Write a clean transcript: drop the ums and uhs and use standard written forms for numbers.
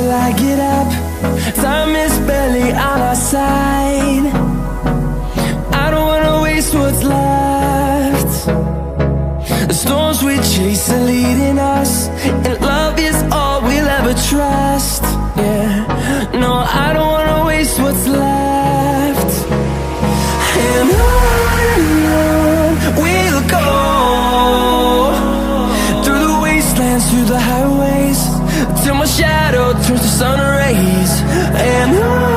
till I get up. Time is barely on our side. I don't wanna waste what's left. The storms we chase are leading us, and love is all we'll ever trust. Yeah, no, I don't wanna waste what's left. And on we'll go, through the wastelands, through the highways, till my shadow turns to sun rays. And on